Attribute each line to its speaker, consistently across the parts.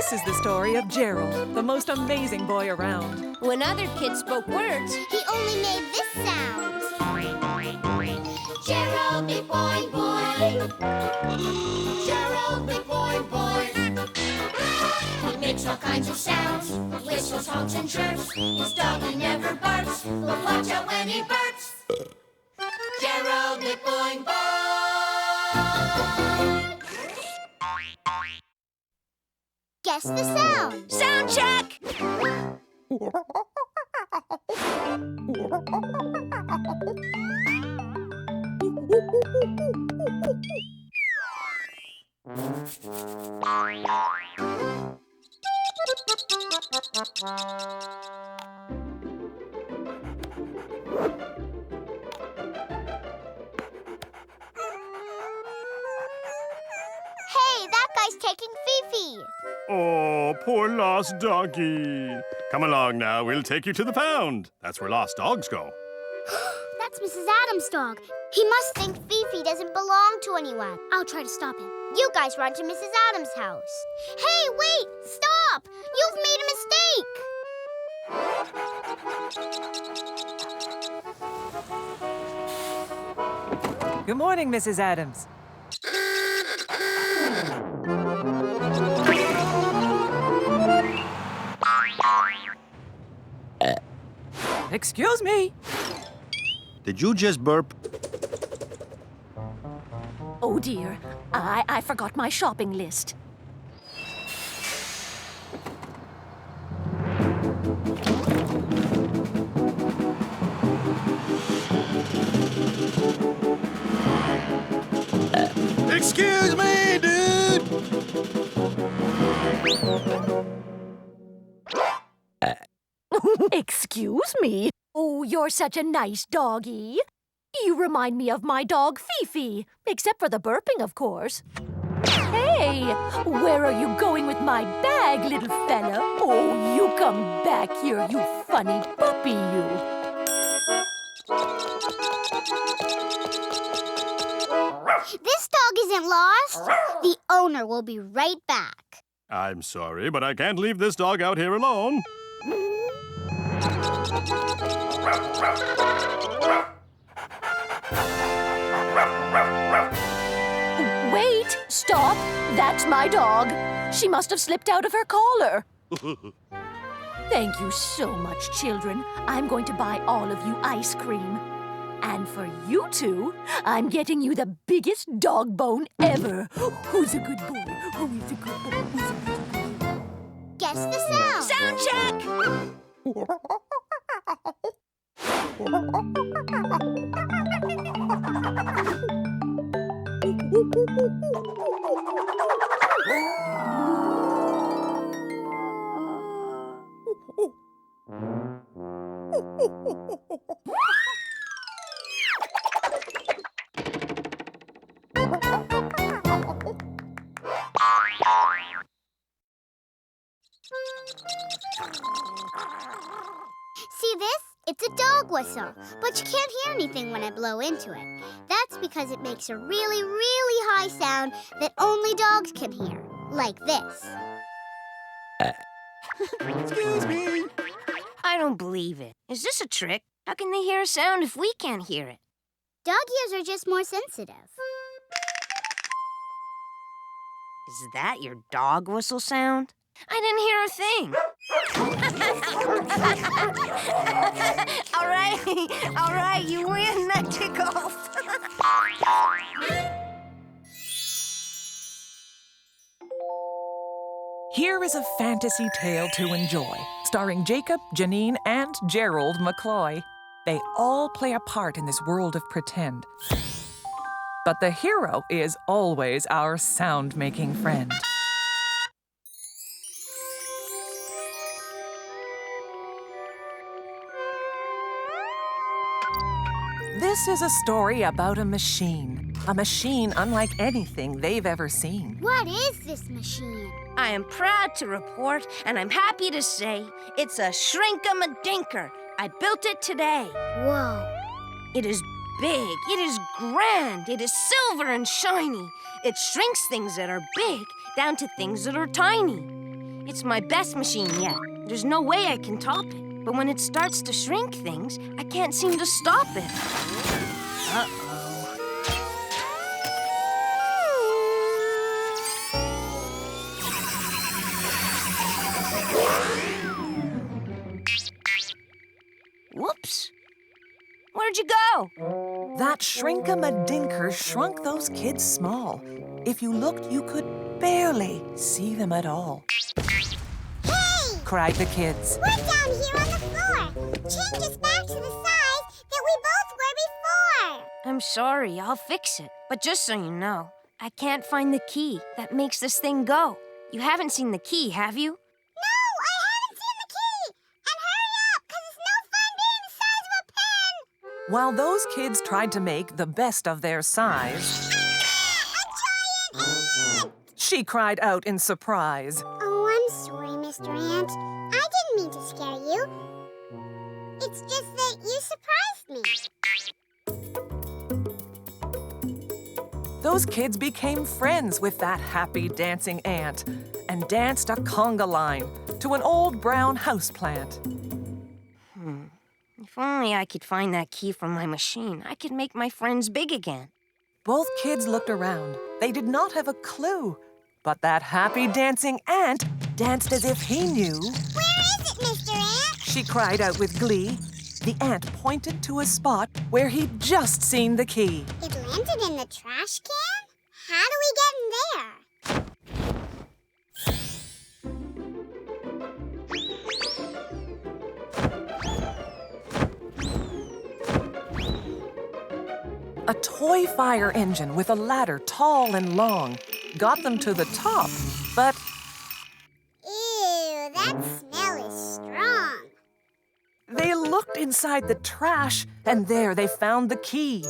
Speaker 1: This is the story of Gerald, the most amazing boy around.
Speaker 2: When other kids spoke words,
Speaker 3: he only made this sound. Gerald McBoing, boing. Gerald McBoing, boing. He makes all kinds of sounds, whistles, honks, and chirps. His dog, he never barks, but watch out when he burps. Gerald McBoing, boing. Guess the sound.
Speaker 2: sound check!
Speaker 3: Hey, that guy's taking Fifi.
Speaker 4: Oh, poor lost doggy. Come along now, we'll take you to the pound. That's where lost dogs go.
Speaker 3: That's Mrs. Adams' dog. He must think Fifi doesn't belong to anyone. I'll try to stop him. You guys run to Mrs. Adams' house. Hey, wait! Stop! You've made a mistake!
Speaker 1: Good morning, Mrs. Adams. Excuse me.
Speaker 5: Did you just burp?
Speaker 2: Oh dear, I forgot my shopping list.
Speaker 5: Excuse me, dude!
Speaker 2: Excuse me? Oh, you're such a nice doggy. You remind me of my dog, Fifi. Except for the burping, of course. Hey, where are you going with my bag, little fella? Oh, you come back here, you funny puppy, you.
Speaker 3: This dog isn't lost. The owner will be right back.
Speaker 4: I'm sorry, but I can't leave this dog out here alone.
Speaker 2: Wait, stop. That's my dog. She must have slipped out of her collar. Thank you so much, children. I'm going to buy all of you ice cream. And for you two, I'm getting you the biggest dog bone ever. Who's a good boy? Who is a good boy? Who's a good boy?
Speaker 3: Guess the sound.
Speaker 2: Sound check!
Speaker 3: See this? It's a dog whistle, but you can't hear anything when I blow into it. That's because it makes a really, really high sound that only dogs can hear, like this.
Speaker 5: Excuse me.
Speaker 2: I don't believe it. Is this a trick? How can they hear a sound if we can't hear it?
Speaker 3: Dog ears are just more sensitive.
Speaker 2: Is that your dog whistle sound? I didn't hear a thing. all right, you win that kickoff.
Speaker 1: Here is a fantasy tale to enjoy, starring Jacob, Janine, and Gerald McCloy. They all play a part in this world of pretend. But the hero is always our sound-making friend. This is a story about a machine unlike anything they've ever seen.
Speaker 3: What is this machine?
Speaker 2: I am proud to report, and I'm happy to say, it's a Shrink-a-ma-dinker. I built it today.
Speaker 3: Whoa.
Speaker 2: It is big, it is grand, it is silver and shiny. It shrinks things that are big down to things that are tiny.
Speaker 6: It's my best machine yet. There's no way I can top it. But when it starts to shrink things, I can't seem to stop it. Uh-oh. Whoops. Where'd you go?
Speaker 1: That shrink-a-ma-dinker shrunk those kids small. If you looked, you could barely see them at all.
Speaker 3: Hey!
Speaker 1: Cried the kids.
Speaker 3: We're down here on the floor. Change us back to the size that we both were before.
Speaker 6: I'm sorry, I'll fix it. But just so you know, I can't find the key that makes this thing go. You haven't seen the key, have you?
Speaker 3: No, I haven't seen the key. And hurry up, 'cause it's no fun being the size of a pin.
Speaker 1: While those kids tried to make the best of their size,
Speaker 3: A giant ant!
Speaker 1: she cried out in surprise.
Speaker 3: Oh, I'm sorry, Mr. Ant. I didn't mean to scare you. It's just that you surprised me.
Speaker 1: Those kids became friends with that happy dancing ant and danced a conga line to an old brown houseplant.
Speaker 6: If only I could find that key from my machine, I could make my friends big again.
Speaker 1: Both kids looked around. They did not have a clue. But that happy dancing ant danced as if he knew.
Speaker 3: Where is it, Mr. Ant?
Speaker 1: She cried out with glee. The ant pointed to a spot where he'd just seen the key.
Speaker 3: It landed in the trash can? How do we get in there?
Speaker 1: A toy fire engine with a ladder tall and long got them to the top, but
Speaker 3: Ew, that smell is strong.
Speaker 1: they looked inside the trash and there they found the key.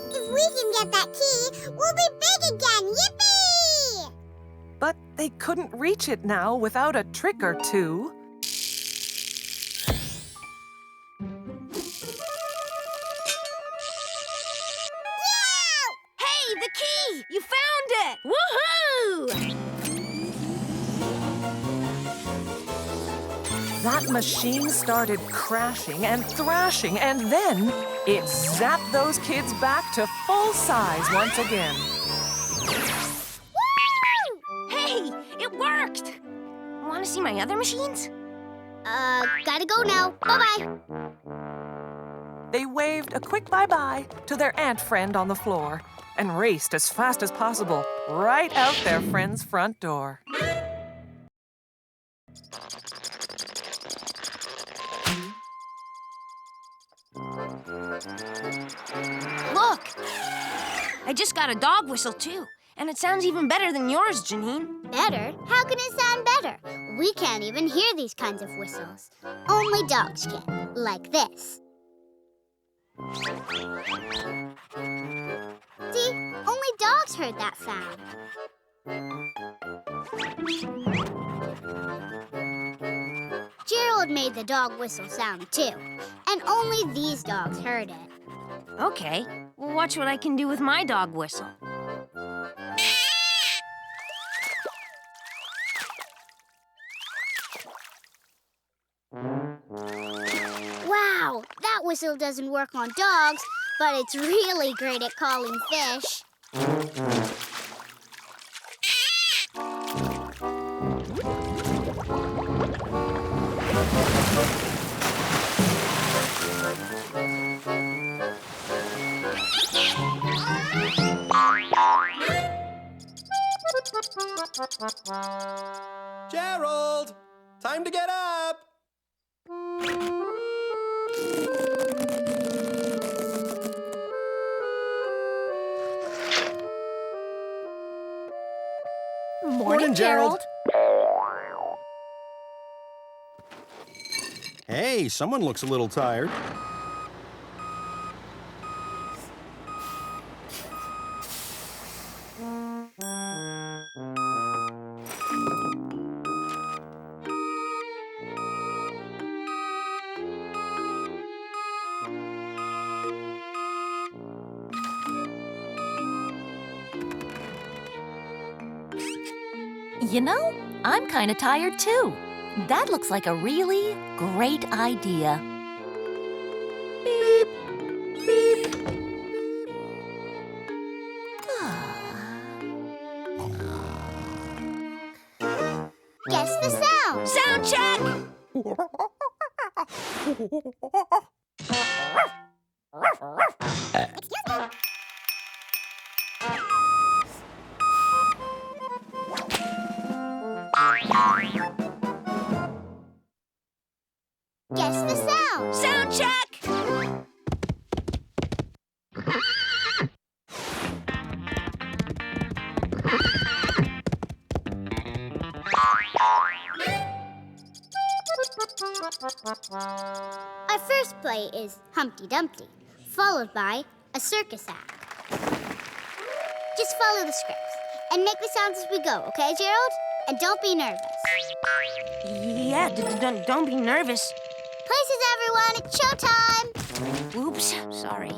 Speaker 3: If we can get that key, we'll be big again. Yippee!
Speaker 1: But they couldn't reach it now without a trick or two.
Speaker 6: Hey, the key! You found it! Woohoo!
Speaker 1: That machine started crashing and thrashing, and then it zapped those kids back to full size once again.
Speaker 6: Hey, it worked! Want to see my other machines?
Speaker 3: Gotta go now. Bye-bye.
Speaker 1: They waved a quick bye-bye to their ant friend on the floor and raced as fast as possible right out their friend's front door.
Speaker 6: Look! I just got a dog whistle, too. And it sounds even better than yours, Janine.
Speaker 3: Better? How can it sound better? We can't even hear these kinds of whistles. Only dogs can, like this. See? Only dogs heard that sound. Gerald made the dog whistle sound too, and only these dogs heard it.
Speaker 6: Okay, well, watch what I can do with my dog whistle.
Speaker 3: Wow, that whistle doesn't work on dogs, but it's really great at calling fish.
Speaker 5: Gerald! Time to get up!
Speaker 3: Morning, Gerald.
Speaker 5: Hey, someone looks a little tired.
Speaker 2: You know, I'm kind of tired too. That looks like a really great idea. Beep, beep.
Speaker 3: Guess the sound.
Speaker 6: Sound check!
Speaker 3: Guess the sound.
Speaker 6: Sound check!
Speaker 3: Our first play is Humpty Dumpty, followed by a circus act. Just follow the scripts and make the sounds as we go, okay, Gerald? And don't be nervous.
Speaker 6: Yeah, don't be nervous.
Speaker 3: Places, everyone, it's showtime!
Speaker 6: Oops, sorry.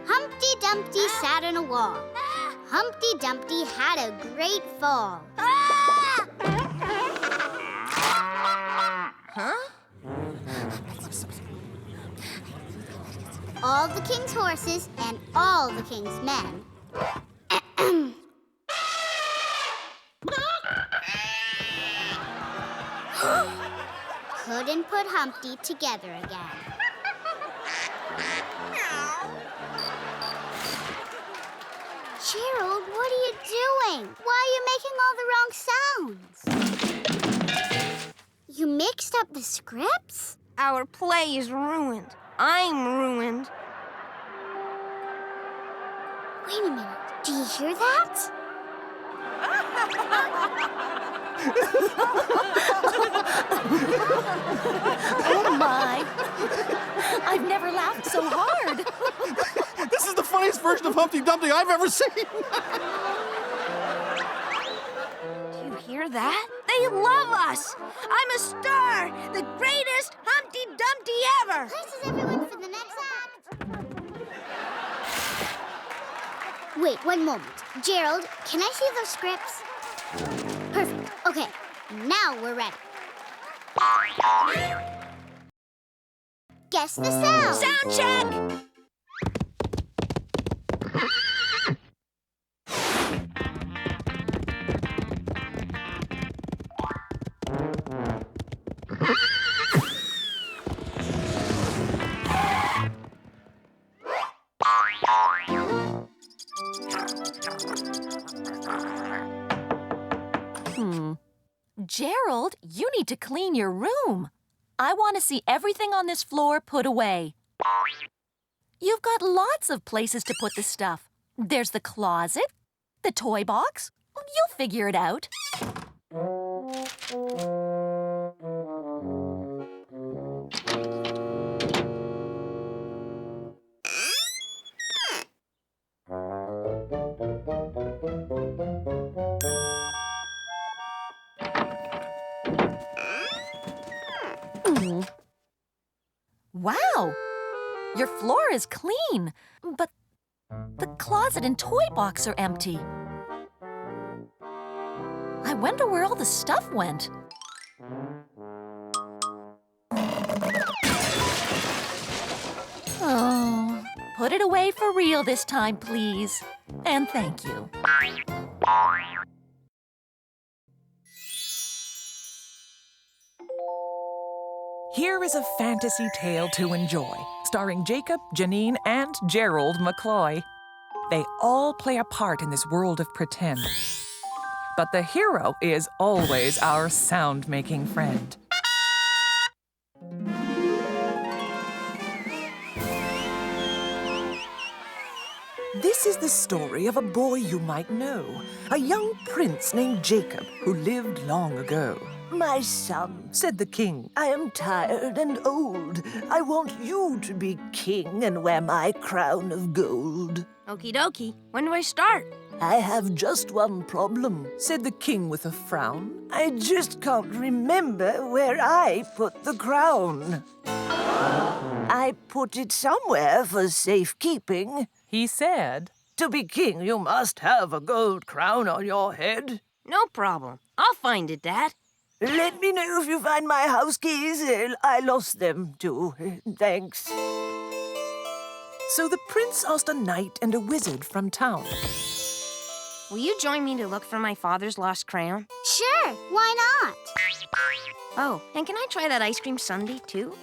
Speaker 3: Humpty Dumpty sat on a wall. Humpty Dumpty had a great fall.
Speaker 6: Huh?
Speaker 3: All the king's horses and all the king's men couldn't put Humpty together again. Gerald, what are you doing? Why are you making all the wrong sounds? You mixed up the scripts?
Speaker 6: Our play is ruined. I'm ruined.
Speaker 3: Wait a minute. Do you hear that?
Speaker 2: Oh my! I've never laughed so hard.
Speaker 5: This is the funniest version of Humpty Dumpty I've ever seen.
Speaker 6: Do you hear that? They love us. I'm a star, the greatest Humpty Dumpty ever.
Speaker 3: Places, everyone, for the next act. Wait, one moment. Gerald, can I see those scripts? Perfect. Okay, now we're ready. Guess the sound.
Speaker 6: Sound check!
Speaker 2: Gerald, you need to clean your room. I want to see everything on this floor put away. You've got lots of places to put the stuff. There's the closet, the toy box. You'll figure it out. Wow! Your floor is clean, but the closet and toy box are empty. I wonder where all the stuff went. Oh, put it away for real this time, please. And thank you.
Speaker 1: Here is a fantasy tale to enjoy, starring Jacob, Janine, and Gerald McCloy. They all play a part in this world of pretend. But the hero is always our sound-making friend.
Speaker 7: This is the story of a boy you might know, a young prince named Jacob who lived long ago. "My son," said the king, "I am tired and old. I want you to be king and wear my crown of gold."
Speaker 6: Okie dokie. When do I start?
Speaker 7: "I have just one problem," said the king with a frown. "I just can't remember where I put the crown." I put it somewhere for safekeeping.
Speaker 1: He said,
Speaker 7: To be king, you must have a gold crown on your head.
Speaker 6: No problem. I'll find it, Dad.
Speaker 7: Let me know if you find my house keys. I lost them, too. Thanks.
Speaker 1: So the prince asked a knight and a wizard from town.
Speaker 6: Will you join me to look for my father's lost crown?
Speaker 3: Sure, why not?
Speaker 6: Oh, and can I try that ice cream sundae, too?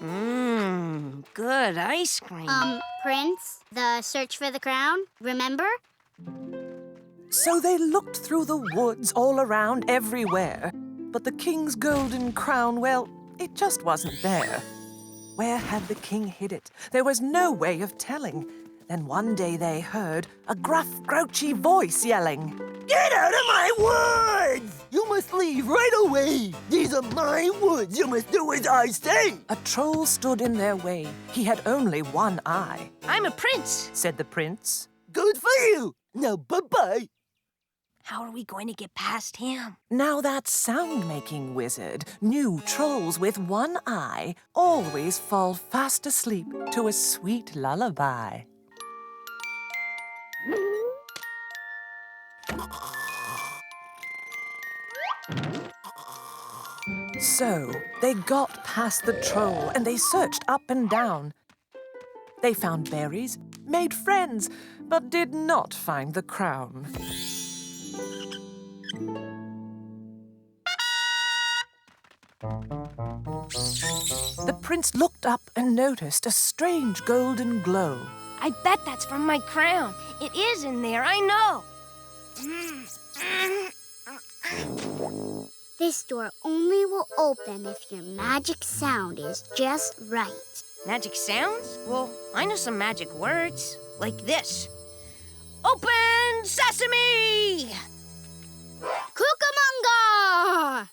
Speaker 6: Mmm, good ice cream.
Speaker 3: Prince, the search for the crown, remember?
Speaker 1: So they looked through the woods all around everywhere. But the king's golden crown, well, it just wasn't there. Where had the king hid it? There was no way of telling. Then one day they heard a gruff, grouchy voice yelling,
Speaker 7: Get out of my woods! You must leave right away. These are my woods. You must do as I say.
Speaker 1: A troll stood in their way. He had only one eye,
Speaker 6: I'm a prince.
Speaker 1: said the prince.
Speaker 7: Good for you. Now, bye-bye.
Speaker 6: How are we going to get past him?
Speaker 1: Now that sound-making wizard knew trolls with one eye always fall fast asleep to a sweet lullaby. So they got past the troll and they searched up and down. They found berries, made friends, but did not find the crown. The prince looked up and noticed a strange golden glow.
Speaker 6: I bet that's from my crown. It is in there, I know.
Speaker 3: This door only will open if your magic sound is just right.
Speaker 6: Magic sounds? Well, I know some magic words, like this. Open sesame!
Speaker 3: Cucamonga!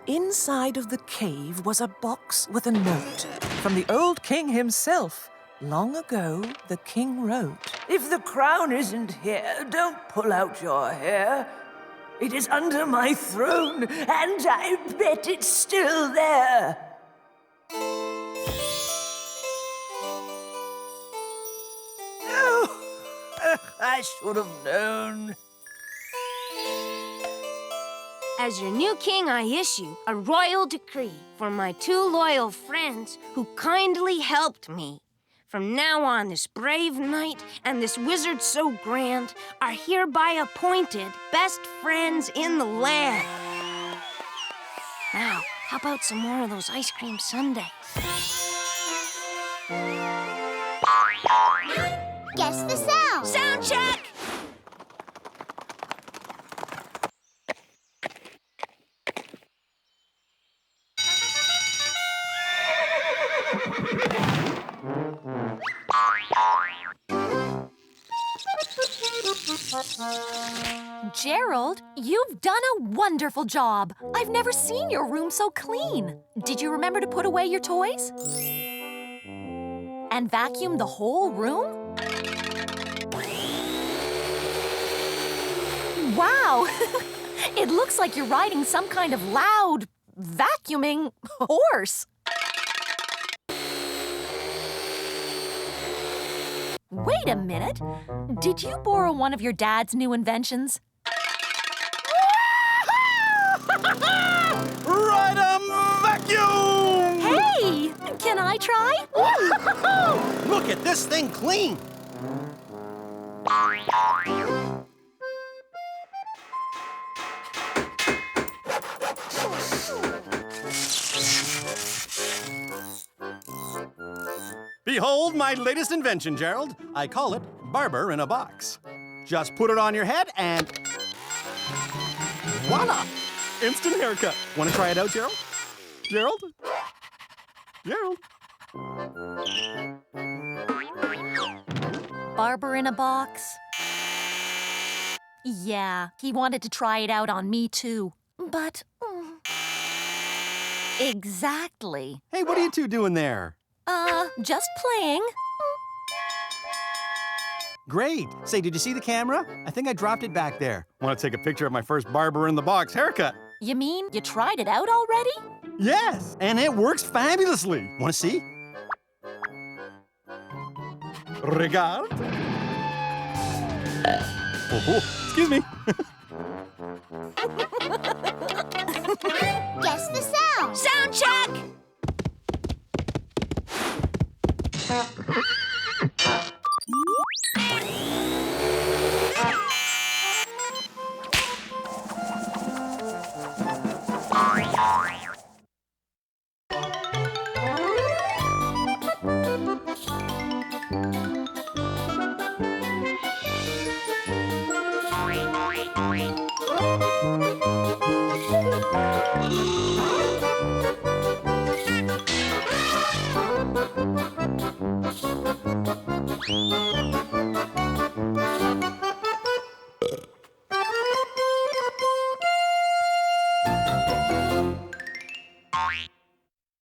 Speaker 1: Inside of the cave was a box with a note from the old king himself. Long ago, the king wrote,
Speaker 7: If the crown isn't here, don't pull out your hair. It is under my throne, and I bet it's still there. Oh, I should have known.
Speaker 6: As your new king, I issue a royal decree for my 2 loyal friends who kindly helped me. From now on, this brave knight and this wizard so grand are hereby appointed best friends in the land. Now, how about some more of those ice cream sundaes?
Speaker 3: Guess the sound.
Speaker 6: Sound check!
Speaker 2: Gerald, you've done a wonderful job. I've never seen your room so clean. Did you remember to put away your toys? And vacuum the whole room? Wow! It looks like you're riding some kind of loud, vacuuming horse. Wait a minute. Did you borrow one of your dad's new inventions?
Speaker 5: Ride 'em vacuum!
Speaker 2: Hey! Can I try?
Speaker 5: Look at this thing clean. Behold my latest invention, Gerald. I call it barber in a box. Just put it on your head and voila! Instant haircut. Want to try it out, Gerald? Gerald? Gerald?
Speaker 2: Barber in a box? Yeah, he wanted to try it out on me too. But... exactly.
Speaker 5: Hey, what are you two doing there?
Speaker 2: Just playing.
Speaker 5: Great. Say, did you see the camera? I think I dropped it back there. Want to take a picture of my first barber-in-the-box haircut?
Speaker 2: You mean you tried it out already?
Speaker 5: Yes, and it works fabulously. Want to see? Regard. Oh, excuse me.
Speaker 3: Guess the sound.
Speaker 6: Sound check!